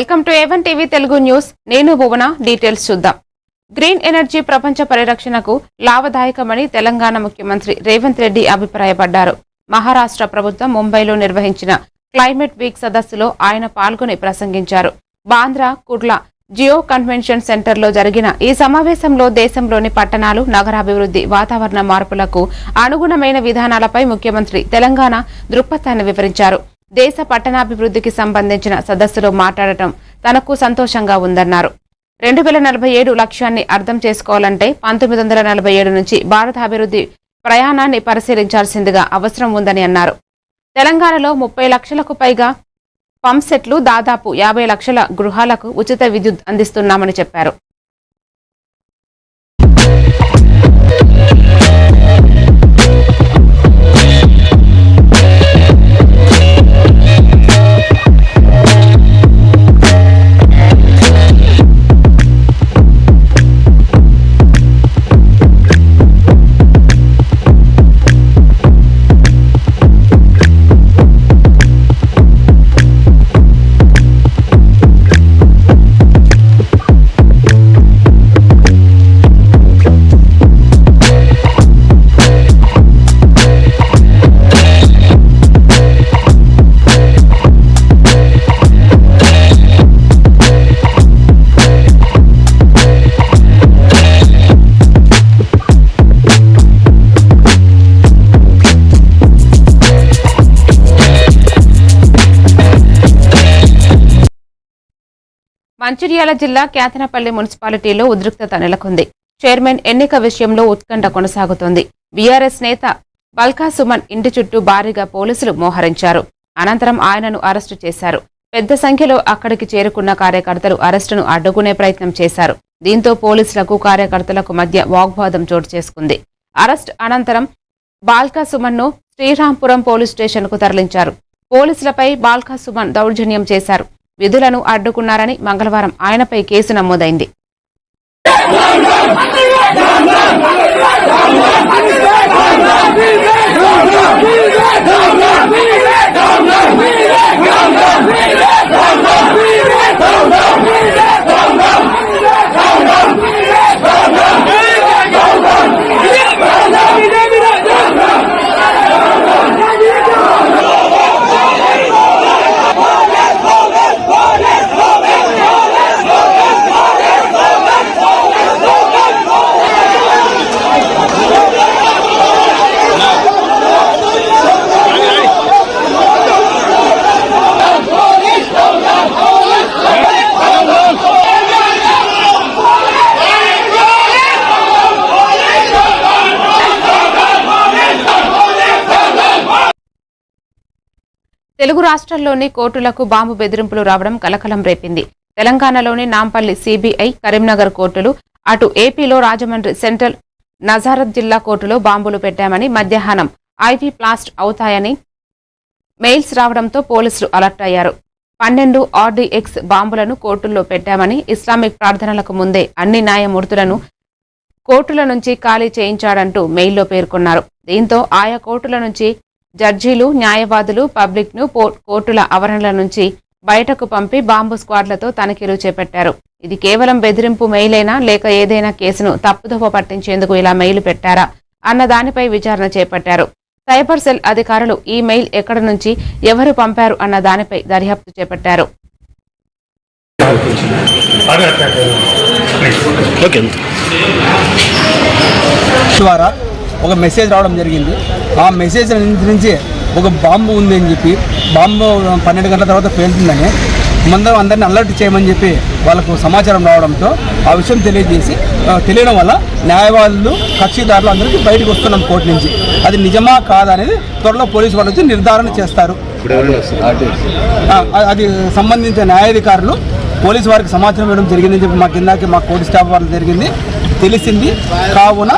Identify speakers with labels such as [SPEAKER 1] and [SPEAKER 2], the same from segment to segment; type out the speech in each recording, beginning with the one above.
[SPEAKER 1] Welcome to A1 TV Telugu news. నేను భువన. Details చూద్దాం. Green energy ప్రపంచ పరిరక్షణకు లాభదాయకమని తెలంగాణ ముఖ్యమంత్రి రేవంత్ రెడ్డి అభిప్రాయపడ్డారు. మహారాష్ట్ర ప్రభుత్వం ముంబైలో నిర్వహించిన క్లైమేట్ వీక్ సదస్సులో ఆయన పాల్గొని ప్రసంగించారు. బాంద్రా కుర్లా జియో కన్వెన్షన్ సెంటర్లో జరిగిన ఈ సమావేశంలో దేశంలోని పట్టణాలు, నగరాభివృద్ధి, వాతావరణ మార్పులకు అనుగుణమైన విధానాలపై ముఖ్యమంత్రి తెలంగాణ దృక్పథాన్ని వివరించారు. దేశ పట్టణాభివృద్ధికి సంబంధించిన సదస్సులో మాట్లాడటం తనకు సంతోషంగా ఉందన్నారు. 2047 లక్ష్యాన్ని అర్థం చేసుకోవాలంటే 1947 నుంచి భారత అభివృద్ధి ప్రయాణాన్ని పరిశీలించాల్సిందిగా అవసరం ఉందని అన్నారు. తెలంగాణలో 30 లక్షలకు పైగా పంప్ సెట్లు, దాదాపు 50 లక్షల గృహాలకు ఉచిత విద్యుత్ అందిస్తున్నామని చెప్పారు. మంచిర్యాల జిల్లా క్యాతనపల్లి మున్సిపాలిటీలో ఉద్రిక్తత నెలకొంది. చైర్మన్ ఎన్నిక విషయంలో ఉత్కంఠ కొనసాగుతోంది. బీఆర్ఎస్ నేత బల్కా సుమన్ ఇంటి చుట్టూ భారీగా పోలీసులు మోహరించారు. అనంతరం ఆయనను అరెస్టు చేశారు. పెద్ద సంఖ్యలో అక్కడికి చేరుకున్న కార్యకర్తలు అరెస్టును అడ్డుకునే ప్రయత్నం చేశారు. దీంతో పోలీసులకు, కార్యకర్తలకు మధ్య వాగ్వాదం చోటు చేసుకుంది. అరెస్ట్ అనంతరం బాల్కా సుమన్ ను శ్రీరాంపురం పోలీస్ స్టేషన్ కు తరలించారు. పోలీసులపై బాల్కా సుమన్ దౌర్జన్యం చేశారు. విధులను అడ్డుకున్నారని మంగళవారం ఆయనపై కేసు నమోదైంది. తెలుగు రాష్ట్రాల్లోని కోర్టులకు బాంబు బెదిరింపులు రావడం కలకలం రేపింది. తెలంగాణలోని నాంపల్లి సిబిఐ, కరీంనగర్ కోర్టులు, అటు ఏపీలో రాజమండ్రి సెంట్రల్, నజారత్ జిల్లా కోర్టులో బాంబులు పెట్టామని, మధ్యాహ్నం ఐవీ బ్లాస్ట్ అవుతాయని మెయిల్స్ రావడంతో పోలీసులు అలర్ట్ అయ్యారు. 12 RDX బాంబులను కోర్టుల్లో పెట్టామని, ఇస్లామిక్ ప్రార్థనలకు ముందే అన్ని న్యాయమూర్తులను కోర్టుల నుంచి ఖాళీ చేయించాడంటూ మెయిల్లో పేర్కొన్నారు. దీంతో ఆయా కోర్టుల నుంచి జడ్జీలు, న్యాయవాదులు పబ్లిక్ ను కోర్టుల ఆవరణల నుంచి బయటకు పంపి బాంబు స్క్వాడ్లతో తనిఖీలు చేపట్టారు. ఇది కేవలం బెదిరింపు మెయిలేనా, లేక ఏదైనా కేసును తప్పుదోవ పట్టించేందుకు ఇలా మెయిల్ పెట్టారా అన్న దానిపై విచారణ చేపట్టారు. సైబర్ సెల్ అధికారులు ఈ మెయిల్ ఎక్కడ నుంచి, ఎవరు పంపారు అన్న దానిపై దర్యాప్తు చేపట్టారు.
[SPEAKER 2] ఒక మెసేజ్ రావడం జరిగింది. ఆ మెసేజ్ నుంచి ఒక బాంబు ఉంది అని చెప్పి, బాంబు 12 గంటల తర్వాత పేలుతుందని ముందర అందరినీ అలర్ట్ చేయమని చెప్పి వాళ్ళకు సమాచారం రావడంతో ఆ విషయం తెలియడం వల్ల న్యాయవాదులు, కక్షిదారులు అందరికీ బయటకు వస్తున్నాం కోర్టు నుంచి. అది నిజమా కాదా అనేది త్వరలో పోలీసు వాళ్ళు వచ్చి నిర్ధారణ చేస్తారు. అది సంబంధించిన న్యాయాధికారులు పోలీసు వారికి సమాచారం ఇవ్వడం జరిగిందని చెప్పి మా కోర్టు స్టాఫ్ వాళ్ళు జరిగింది తెలిసింది. కావున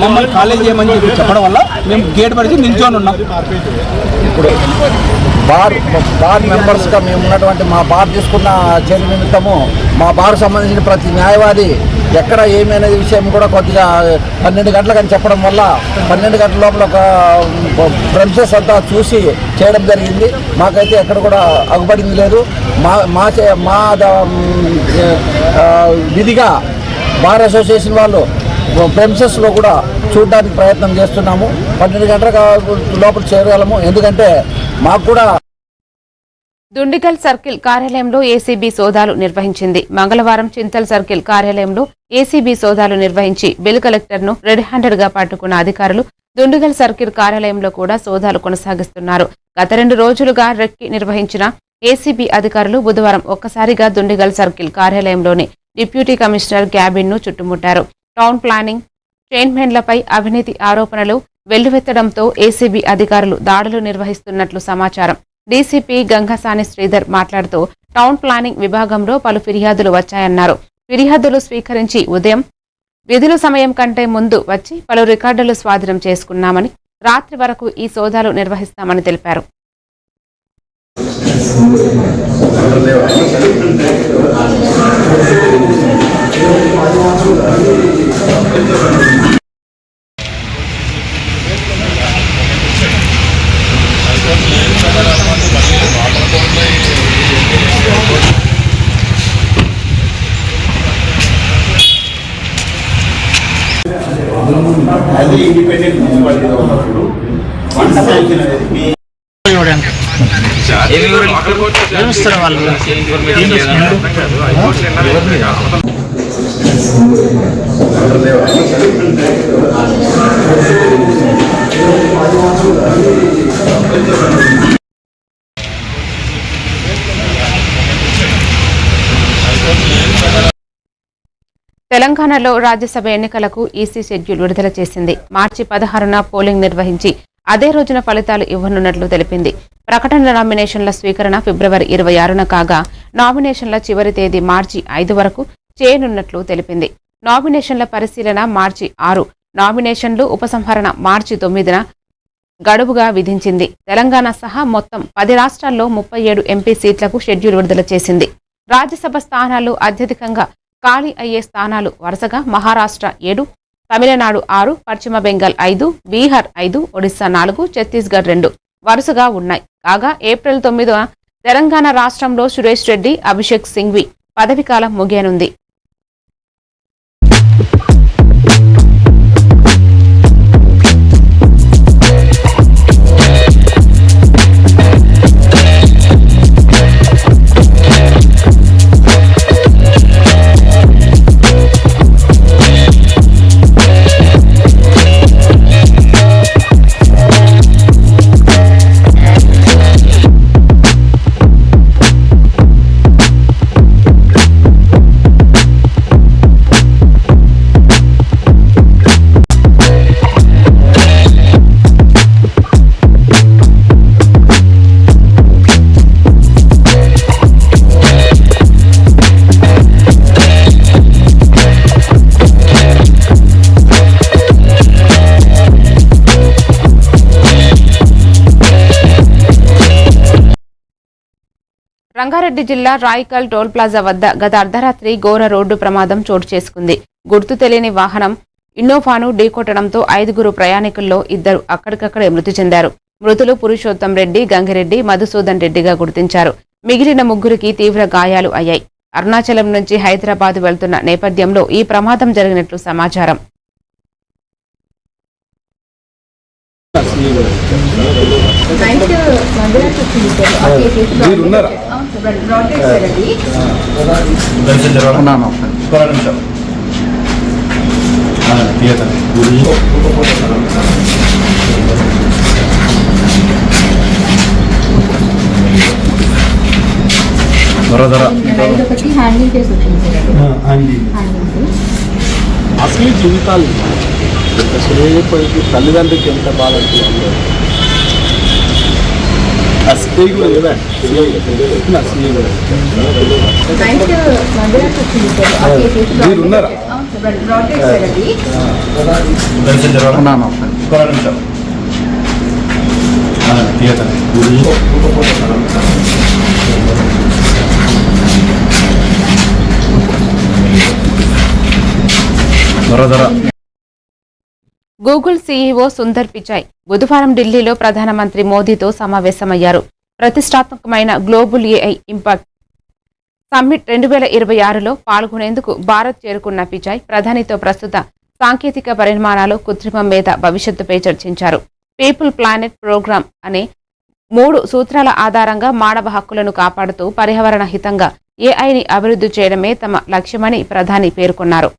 [SPEAKER 2] మమ్మల్ని కాలేజ్ చేయమని చెప్పి చెప్పడం వల్ల మేము గేట్ పరిచి నిల్చొని ఉన్నాం.
[SPEAKER 3] ఇప్పుడు బార్ మెంబర్స్గా మేము ఉన్నటువంటి మా బార్ తీసుకున్న చర్య నిమిత్తము మా బార్ సంబంధించిన ప్రతి న్యాయవాది ఎక్కడ ఏమి అనేది విషయం కూడా కొద్దిగా 12 గంటలకని చెప్పడం వల్ల 12 గంటల లోపల ఒక ప్రెమిసెస్ అంతా చూసి చేయడం జరిగింది. మాకైతే ఎక్కడ కూడా అగుపడింది లేదు. మా విధిగా బార్ అసోసియేషన్ వాళ్ళు ప్రెమిసెస్లో కూడా చూడడానికి ప్రయత్నం చేస్తున్నాము. 12 గంటల లోపల చేయగలము. ఎందుకంటే మాకు కూడా
[SPEAKER 1] దుండిగల్ సర్కిల్ కార్యాలయంలో ఏసీబీ సోదాలు నిర్వహించింది. మంగళవారం చింతల్ సర్కిల్ కార్యాలయంలో ఏసీబీ సోదాలు నిర్వహించి బిల్ కలెక్టర్ను రెడ్ హ్యాండెడ్ గా పట్టుకున్న అధికారులు దుండిగల్ సర్కిల్ కార్యాలయంలో కూడా సోదాలు కొనసాగిస్తున్నారు. గత 2 రోజులుగా రెక్కి నిర్వహించిన ఏసీబీ అధికారులు బుధవారం ఒక్కసారిగా దుండిగల్ సర్కిల్ కార్యాలయంలోని డిప్యూటీ కమిషనర్ క్యాబిన్ ను చుట్టుముట్టారు. టౌన్ ప్లానింగ్ చైర్మన్లపై అవినీతి ఆరోపణలు వెల్లువెత్తడంతో ఏసీబీ అధికారులు దాడులు నిర్వహిస్తున్నట్లు సమాచారం. డీసీపీ గంగసాని శ్రీధర్ మాట్లాడుతూ టౌన్ ప్లానింగ్ విభాగంలో పలు ఫిర్యాదులు వచ్చాయన్నారు. ఫిర్యాదులు స్వీకరించి ఉదయం విధుల సమయం కంటే ముందు వచ్చి పలు రికార్డులు స్వాధీనం చేసుకున్నామని, రాత్రి వరకు ఈ సోదాలు నిర్వహిస్తామని తెలిపారు.
[SPEAKER 4] అది ఇండిపెండెంట్ మున్సిపాలిటీగా ఉన్నప్పుడు ఫండ్ శాంక్షన్ అనేది మీ
[SPEAKER 1] తెలంగాణలో రాజ్యసభ ఎన్నికలకు ఈసీ షెడ్యూల్ విడుదల చేసింది. మార్చి 16న పోలింగ్ నిర్వహించి అదే రోజున ఫలితాలు ఇవ్వనున్నట్లు తెలిపింది. ప్రకటన నామినేషన్ల స్వీకరణ ఫిబ్రవరి 26న కాగా నామినేషన్ల చివరి తేదీ మార్చి 5 వరకు చేయనున్నట్లు తెలిపింది. నామినేషన్ల పరిశీలన మార్చి 6, నామినేషన్లు ఉపసంహరణ మార్చి 9న గడువుగా విధించింది. తెలంగాణ సహా మొత్తం 10 రాష్ట్రాల్లో 37 ఎంపీ సీట్లకు షెడ్యూల్ విడుదల చేసింది. రాజ్యసభ స్థానాలు అత్యధికంగా ఖాళీ అయ్యే స్థానాలు వరుసగా మహారాష్ట్ర 7, తమిళనాడు 6, పశ్చిమ బెంగాల్ 5, బీహార్ 5, ఒడిశా 4, ఛత్తీస్గఢ్ 2 వరుసగా ఉన్నాయి. కాగా ఏప్రిల్ 9న తెలంగాణ రాష్ట్రంలో సురేష్ రెడ్డి, అభిషేక్ సింఘ్వి పదవీకాలం ముగియనుంది. రంగారెడ్డి జిల్లా రాయికల్ టోల్ ప్లాజా వద్ద గత అర్ధరాత్రి ఘోర రోడ్డు ప్రమాదం చోటు చేసుకుంది. గుర్తు తెలియని వాహనం ఇన్నోవాను ఢీకొట్టడంతో 5గురు ప్రయాణికుల్లో 2 అక్కడికక్కడే మృతి చెందారు. మృతులు పురుషోత్తం రెడ్డి, గంగిరెడ్డి, మధుసూదన్ రెడ్డిగా గుర్తించారు. మిగిలిన 3కి తీవ్ర గాయాలు అయ్యాయి. అరుణాచలం నుంచి హైదరాబాద్ వెళ్తున్న నేపథ్యంలో ఈ ప్రమాదం జరిగినట్లు సమాచారం.
[SPEAKER 2] అసలు జీవితాలు అసలు తల్లిదండ్రులకి ఎంత బాధ అనిపిస్తుంది. అసలు కూడా లేదా మీరు ఉన్నారా?
[SPEAKER 5] వడోదర.
[SPEAKER 1] గూగుల్ సీఈఓ సుందర్ పిచాయ్ బుధవారం ఢిల్లీలో ప్రధానమంత్రి మోదీతో సమావేశమయ్యారు. ప్రతిష్టాత్మకమైన గ్లోబల్ ఏఐ ఇంపాక్ట్ సమ్మిట్ 2026లో పాల్గొనేందుకు భారత్ చేరుకున్న పిచాయ్ ప్రధానితో ప్రస్తుత సాంకేతిక పరిమాణాలు, కృత్రిమ మేధ భవిష్యత్తుపై చర్చించారు. పీపుల్ ప్లానెట్ ప్రోగ్రామ్ అనే 3 సూత్రాల ఆధారంగా మానవ హక్కులను కాపాడుతూ పర్యావరణ హితంగా ఏఐని అభివృద్ధి చేయడమే తమ లక్ష్యమని ప్రధాని పేర్కొన్నారు.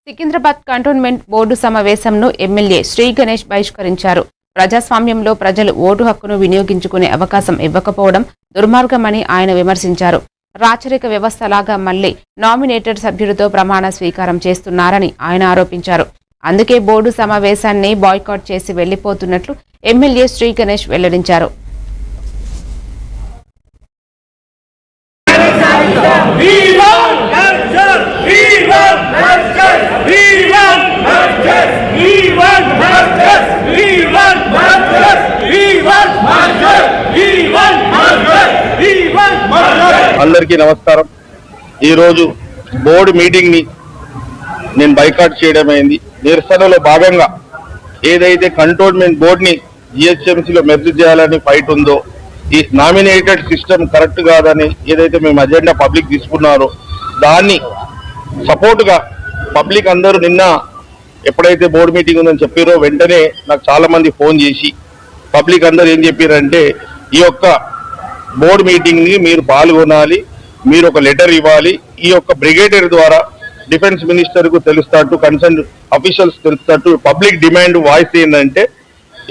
[SPEAKER 1] సికింద్రాబాద్ కంటోన్మెంట్ బోర్డు సమావేశంను ఎమ్మెల్యే శ్రీ గణేష్ బహిష్కరించారు. ప్రజాస్వామ్యంలో ప్రజలు ఓటు హక్కును వినియోగించుకునే అవకాశం ఇవ్వకపోవడం దుర్మార్గమని ఆయన విమర్శించారు. రాచరిక వ్యవస్థలాగా మళ్లీ నామినేటెడ్ సభ్యుడితో ప్రమాణ స్వీకారం చేస్తున్నారని ఆయన ఆరోపించారు. అందుకే బోర్డు సమావేశాన్ని బాయ్కాట్ చేసి వెళ్లిపోతున్నట్లు ఎమ్మెల్యే శ్రీ గణేష్ వెల్లడించారు.
[SPEAKER 5] అందరికీ నమస్కారం. ఈరోజు బోర్డు మీటింగ్ ని నేను బైకాట్ చేయడం అయింది. నిరసనలో భాగంగా ఏదైతే కంటోన్మెంట్ బోర్డుని జిహెచ్ఎంసీలో మెర్జ్ చేయాలని ఫైట్ ఉందో, ఈ నామినేటెడ్ సిస్టమ్ కరెక్ట్ కాదని ఏదైతే మేము అజెండా పబ్లిక్ తీసుకున్నారో దాన్ని సపోర్ట్గా పబ్లిక్ అందరూ నిన్న ఎప్పుడైతే బోర్డు మీటింగ్ ఉందని చెప్పారో వెంటనే నాకు చాలా మంది ఫోన్ చేసి పబ్లిక్ అందరూ ఏం చెప్పారంటే, ఈ యొక్క బోర్డు మీటింగ్ ని మీరు పాల్గొనాలి, మీరు ఒక లెటర్ ఇవ్వాలి, ఈ యొక్క బ్రిగేడియర్ ద్వారా డిఫెన్స్ మినిస్టర్ కు తెలుస్తట్టు, కన్సర్న్ అఫీషియల్స్ తెలుస్తట్టు పబ్లిక్ డిమాండ్ వాయిస్ ఏంటంటే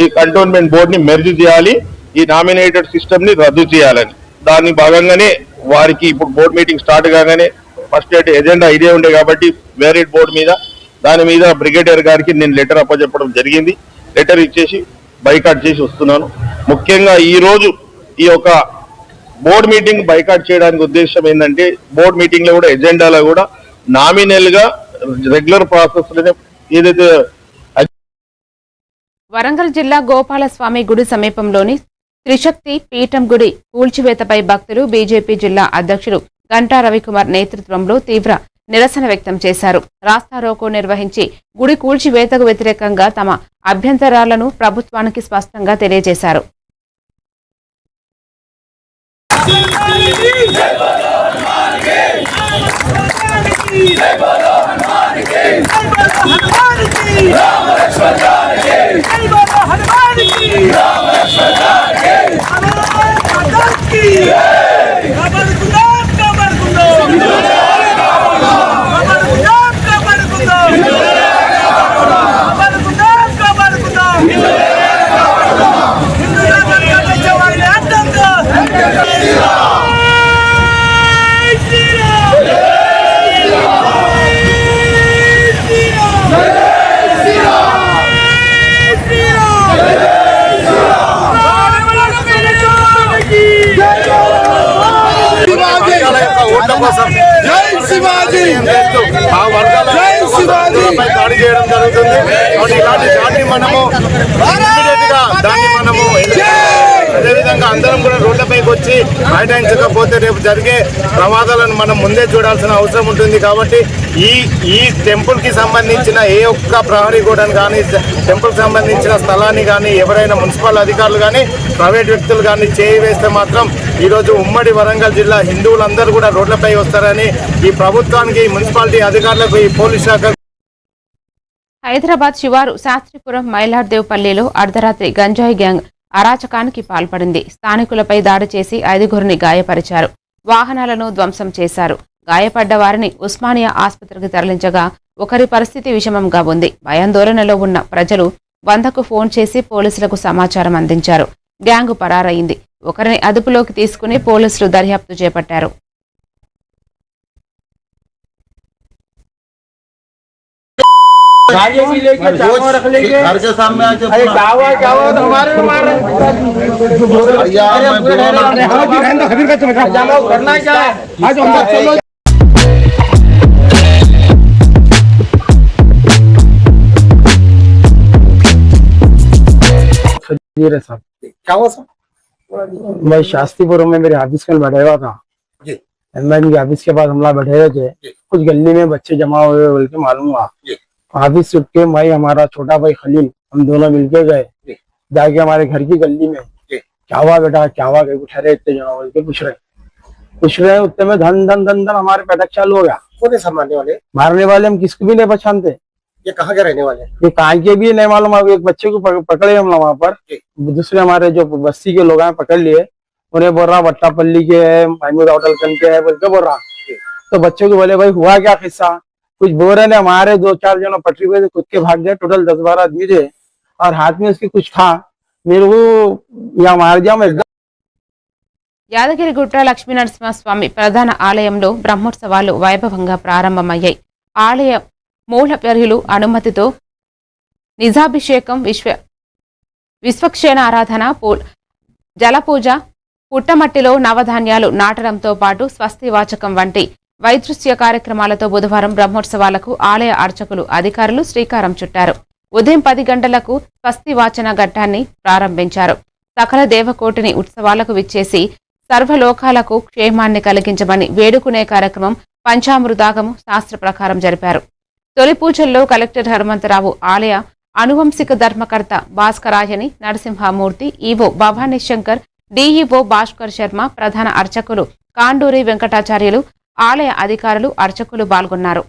[SPEAKER 5] ఈ కంటోన్మెంట్ బోర్డుని మెర్జ్ చేయాలి, ఈ నామినేటెడ్ సిస్టమ్ ని రద్దు చేయాలని. దాని భాగంగానే వారికి ఇప్పుడు బోర్డు మీటింగ్ స్టార్ట్ కాగానే ఫస్ట్ ఎజెండా ఇదే ఉండే కాబట్టి వేరే బోర్డు మీద దాని మీద బ్రిగేడియర్ గారికి నేను లెటర్ అప్పచెప్పడం జరిగింది. లెటర్ ఇచ్చేసి బైకాట్ చేసి వస్తున్నాను. ముఖ్యంగా ఈ రోజు ఈ యొక్క బోర్డు మీటింగ్ బైకాట్ చేయడానికి ఉద్దేశం ఏంటంటే, బోర్డు మీటింగ్ లో కూడా ఎజెండాలో కూడా నామినల్ గా రెగ్యులర్ ప్రాసెస్ ఏదైతే.
[SPEAKER 1] వరంగల్ జిల్లా గోపాలస్వామి గుడి సమీపంలోని త్రిశక్తి పీఠం గుడి కూల్చివేతపై భక్తులు బీజేపీ జిల్లా అధ్యక్షుడు గంటా రవికుమార్ నేతృత్వంలో తీవ్ర నిరసన వ్యక్తం చేశారు. రాస్తారోకో నిర్వహించి గుడి కూల్చివేతకు వ్యతిరేకంగా తమ అభ్యంతరాలను ప్రభుత్వానికి స్పష్టంగా తెలియజేశారు.
[SPEAKER 5] దాడి చేయడం జరుగుతుంది. ఇలాంటి దాడిని మనము అదేవిధంగా అందరం కూడా రోడ్లపైకి వచ్చి బైఠాయించకపోతే రేపు జరిగే ప్రమాదాలను మనం ముందే చూడాల్సిన అవసరం ఉంటుంది. కాబట్టి ఈ టెంపుల్ కి సంబంధించిన ఏ ఒక్క ప్రహరీ గోడను కానీ, టెంపుల్ సంబంధించిన స్థలాన్ని కానీ ఎవరైనా మున్సిపల్ అధికారులు కానీ ప్రైవేట్ వ్యక్తులు కానీ చేయి వేస్తే మాత్రం ఈరోజు ఉమ్మడి వరంగల్ జిల్లా హిందువులందరూ కూడా రోడ్లపై వస్తారని ఈ ప్రభుత్వానికి, మున్సిపాలిటీ అధికారులకు, ఈ పోలీస్ శాఖ.
[SPEAKER 1] హైదరాబాద్ శివారు శాస్త్రిపురం మైలార్దేవ్పల్లిలో అర్ధరాత్రి గంజాయి గ్యాంగ్ అరాచకానికి పాల్పడింది. స్థానికులపై దాడి చేసి 5గురిని గాయపరిచారు. వాహనాలను ధ్వంసం చేశారు. గాయపడ్డ వారిని ఉస్మానియా ఆసుపత్రికి తరలించగా ఒకరి పరిస్థితి విషమంగా ఉంది. భయాందోళనలో ఉన్న ప్రజలు 100కు ఫోన్ చేసి పోలీసులకు సమాచారం అందించారు. గ్యాంగు పరారయింది. ఒకరిని అదుపులోకి తీసుకుని పోలీసులు దర్యాప్తు చేపట్టారు.
[SPEAKER 5] घर के सामने आके
[SPEAKER 2] करना क्या है आज हम चलो साहब क्या हुआ सर? मैं शास्त्रीपुर में मेरे ऑफिस में बैठा हुआ था जी। मैं ऑफिस के पास हमला बैठे हुए थे, कुछ गली में बच्चे जमा हुए बोल के मालूम हुआ। ऑफिस से उठ के मैं हमारा छोटा भाई खलील हम दोनों मिलके गए, जाके हमारे घर की गली में क्या हुआ बेटा क्या हुआ, ठहरे इतने जना बोल के पूछ रहे उतने में धन धन धन धन हमारे पैटक चालू हो गया।
[SPEAKER 6] कौन है
[SPEAKER 2] मारने वाले हम किसको भी नहीं पहचानते,
[SPEAKER 6] ये कहाँ के रहने वाले?
[SPEAKER 2] ये कहाँ के भी नहीं मालूम। अब एक बच्चे को पकड़े हम वहाँ पर, दूसरे हमारे जो बस्ती के लोग हैं पकड़ लिए, उन्हें बोल रहा वट्टापल्ली के है, महमूद होटल के है बोल के बोल रहा। तो बच्चों को बोले भाई हुआ क्या किस्सा, कुछ बोल रहे ने हमारे 2-4 जन पटरी पे खुद के भाग गए। टोटल 10-12 आदमी थे और हाथ में उसके कुछ था, मेरे को या मार दिया मैं।
[SPEAKER 1] యాదగిరిగుట్ట లక్ష్మీనరసింహస్వామి ప్రధాన ఆలయంలో బ్రహ్మోత్సవాలు వైభవంగా ప్రారంభమయ్యాయి. ఆలయ మూలపర్యులు అనుమతితో నిజాభిషేకం, విశ్వక్షేణ ఆరాధన, జలపూజ, పుట్టమట్టిలో నవధాన్యాలు నాటడంతో పాటు స్వస్తి వాచకం వంటి వైదృశ్య కార్యక్రమాలతో బుధవారం బ్రహ్మోత్సవాలకు ఆలయ అర్చకులు అధికారులు శ్రీకారం చుట్టారు. ఉదయం 10 గంటలకు స్వస్తి వాచన ఘట్టాన్ని ప్రారంభించారు. సకల దేవకోటిని ఉత్సవాలకు విచ్చేసి సర్వలోకాలకు క్షేమాన్ని కలిగించమని వేడుకునే కార్యక్రమం పంచామృతాగము శాస్త్ర ప్రకారం జరిపారు. తొలి పూజల్లో కలెక్టర్ హనుమంతరావు, ఆలయ అనువంశిక ధర్మకర్త భాస్కరాయని, నరసింహమూర్తి, ఈవో భవానీ శంకర్, డిఈఓ భాస్కర్ శర్మ, ప్రధాన అర్చకులు కాండూరి వెంకటాచార్యులు, ఆలయ అధికారులు, అర్చకులు పాల్గొన్నారు.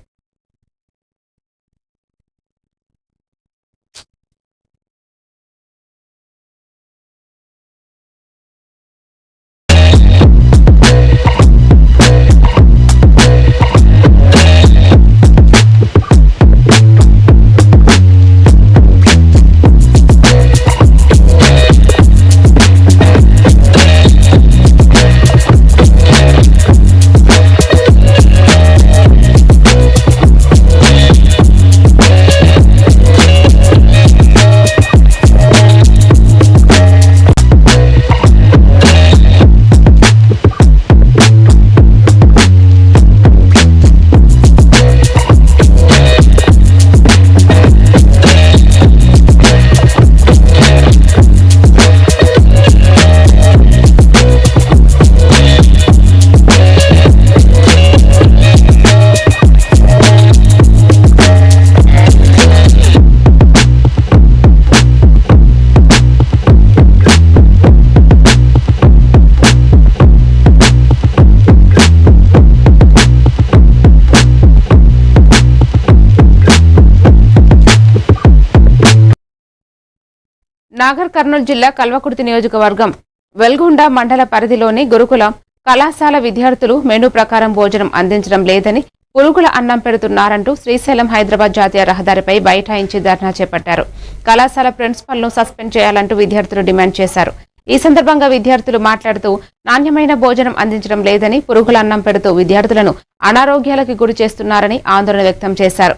[SPEAKER 1] నాగర్ కర్నూలు జిల్లా కల్వకుర్తి నియోజకవర్గం వెల్గొండ మండల పరిధిలోని గురుకుల కళాశాల విద్యార్థులు మెనూ ప్రకారం భోజనం అందించడం లేదని, పురుగుల అన్నం పెడుతున్నారంటూ శ్రీశైలం హైదరాబాద్ జాతీయ రహదారిపై బైఠాయించి ధర్నా చేపట్టారు. కళాశాల ప్రిన్సిపల్ను సస్పెండ్ చేయాలంటూ విద్యార్థులు డిమాండ్ చేశారు. ఈ సందర్భంగా విద్యార్థులు మాట్లాడుతూ నాణ్యమైన భోజనం అందించడం లేదని, పురుగుల అన్నం పెడుతూ విద్యార్థులను అనారోగ్యాలకు గురి చేస్తున్నారని ఆందోళన వ్యక్తం చేశారు.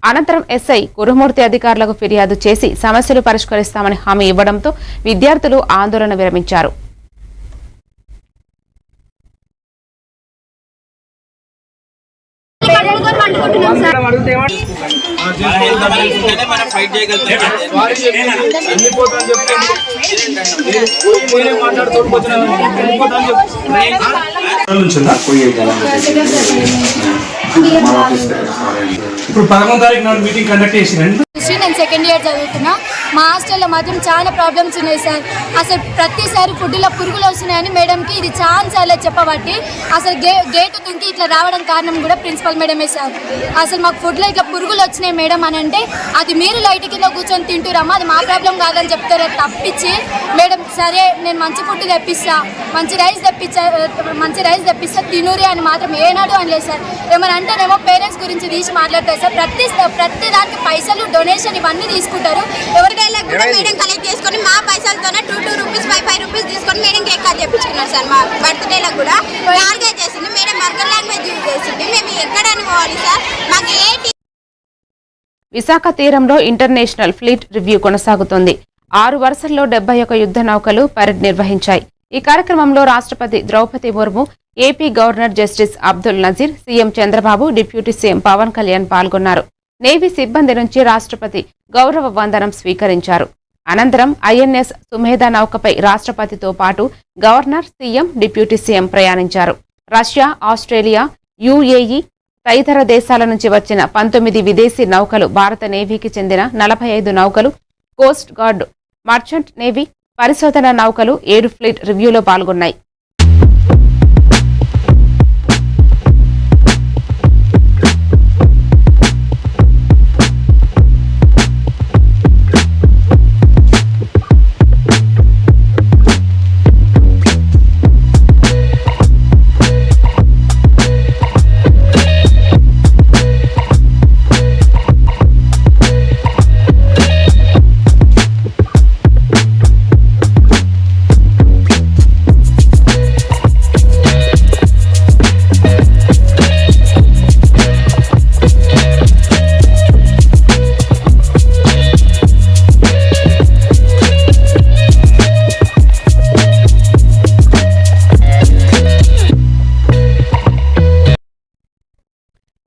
[SPEAKER 1] అనంతరం ఎస్ఐ కురుమూర్తి అధికారులకు ఫిర్యాదు చేసి సమస్యలు పరిష్కరిస్తామని హామీ ఇవ్వడంతో విద్యార్థులు ఆందోళన విరమించారు.
[SPEAKER 2] ఇప్పుడు 11వ తారీఖు నాడు మీటింగ్ కండక్ట్ చేసిరండి.
[SPEAKER 7] నేను సెకండ్ ఇయర్ చదువుతున్నా. మా హాస్టల్లో మాత్రం చాలా ప్రాబ్లమ్స్ ఉన్నాయి సార్. అసలు ప్రతిసారి ఫుడ్లో పురుగులు వస్తున్నాయని మేడంకి ఇది ఛాన్సార్లు చెప్పబట్టి అసలు గేటు తుంకి ఇట్లా రావడం కారణం కూడా ప్రిన్సిపల్ మేడమే సార్. అసలు మాకు ఫుడ్లో ఇట్లా పురుగులు వచ్చినాయి మేడం అని అంటే అది మీరు లైట్ కింద కూర్చొని తింటురమ్మా, అది మా ప్రాబ్లం కాదని చెప్తారు తప్పించి మేడం సరే నేను మంచి ఫుడ్ తెప్పిస్తా, మంచి రైస్ తెప్పిస్తా తినూరి అని మాత్రం ఏనాడు అనలేదు సార్. ఏమని అంటేనేమో పేరెంట్స్ గురించి తీసి మాట్లాడతారు సార్. ప్రతి దానికి పైసలు డొనేషన్ ఇవన్నీ తీసుకుంటారు. ఎవరికైనా
[SPEAKER 6] పిల్లలకు కూడా మేడం కలెక్ట్ చేసుకొని మా పైసలతోనే 2 రూపీస్ 5 రూపీస్ తీసుకొని మేడం కేక్ కట్ చేయించుకున్నారు సార్. మా బర్త్డేలకు కూడా నాలుగే చేసింది మేడం, మర్గన్ లాంగ్వేజ్ యూజ్ చేసింది. మేము ఎక్కడని పోవాలి సార్? మాకు
[SPEAKER 1] విశాఖ తీరంలో ఇంటర్నేషనల్ ఫ్లీట్ రివ్యూ కొనసాగుతోంది. 6 వరుసల్లో 71 యుద్ధ నౌకలు పరేడ్ నిర్వహించాయి. ఈ కార్యక్రమంలో రాష్ట్రపతి Droupadi Murmu, AP governor justice Abdul Nazeer, CM Chandrababu, deputy CM Pawan Kalyan పాల్గొన్నారు. నేవీ సిబ్బంది నుంచి రాష్ట్రపతి గౌరవ వందనం స్వీకరించారు. అనంతరం ఐఎన్ఎస్ సుమేధ నౌకపై రాష్ట్రపతితో పాటు గవర్నర్, సీఎం, డిప్యూటీ సీఎం ప్రయాణించారు. రష్యా, ఆస్ట్రేలియా, యుఏఈ తదితర దేశాల నుంచి వచ్చిన 19 విదేశీ నౌకలు, భారత నేవీకి చెందిన 45 నౌకలు, కోస్ట్ గార్డ్, మర్చెంట్ నేవీ, పరిశోధన నౌకలు 7 ఫ్లీట్ రివ్యూలో పాల్గొన్నాయి.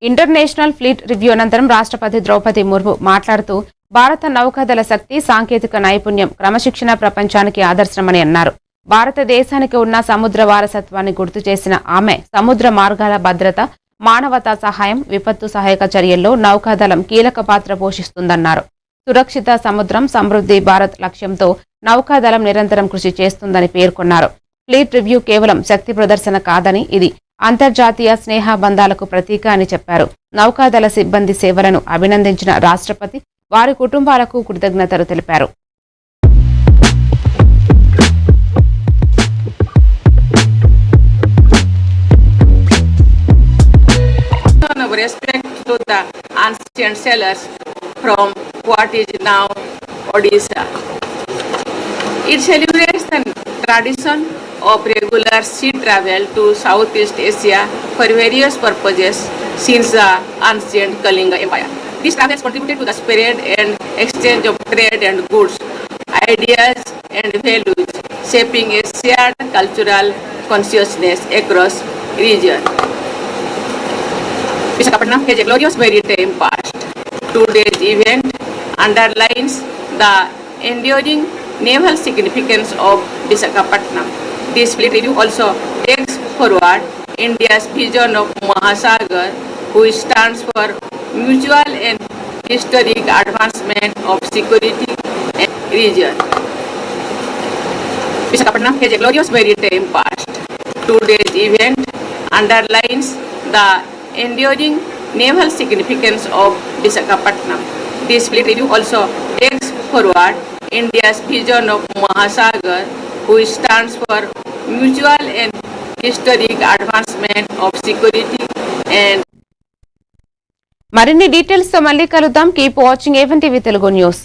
[SPEAKER 1] ఇంటర్నేషనల్ ఫ్లీట్ రివ్యూ అనంతరం రాష్ట్రపతి ద్రౌపది ముర్ము మాట్లాడుతూ భారత నౌకాదళ శక్తి, సాంకేతిక నైపుణ్యం, క్రమశిక్షణ ప్రపంచానికి ఆదర్శమని అన్నారు. భారతదేశానికి ఉన్న సముద్ర వారసత్వాన్ని గుర్తు చేసిన ఆమె సముద్ర మార్గాల భద్రత, మానవతా సహాయం, విపత్తు సహాయక చర్యల్లో నౌకాదళం కీలక పాత్ర పోషిస్తుందన్నారు. సురక్షిత సముద్రం, సమృద్ధి భారత్ లక్ష్యంతో నౌకాదళం నిరంతరం కృషి చేస్తుందని పేర్కొన్నారు. ఫ్లీట్ రివ్యూ కేవలం శక్తి ప్రదర్శన కాదని, ఇది అంతర్జాతీయ స్నేహ బంధాలకు ప్రతీక అని చెప్పారు. నౌకాదళ సిబ్బంది సేవలను అభినందించిన రాష్ట్రపతి వారి కుటుంబాలకు కృతజ్ఞతలు తెలిపారు.
[SPEAKER 8] Respect to the ancient sailors from what is now Odisha. It celebrates the tradition of regular sea travel to Southeast Asia for various purposes since the ancient Kalinga Empire. These travels contributed to the spread and exchange of trade and goods, ideas and values, shaping a shared cultural consciousness across region. Visakhapatnam has a glorious maritime past. Today's event underlines the enduring naval significance of Visakhapatnam. This fleet review also takes forward India's vision of Mahasagar, which stands for mutual and historic advancement of security and region. Visakhapatnam has a glorious maritime past. Today's event underlines the enduring naval significance of Visakhapatnam. This fleet review also takes forward India's vision of Mahasagar, which stands for mutual and historic advancement of security and
[SPEAKER 1] మరిన్ని details తో మళ్ళీ కలుద్దాం. Keep watching A1 TV Telugu news.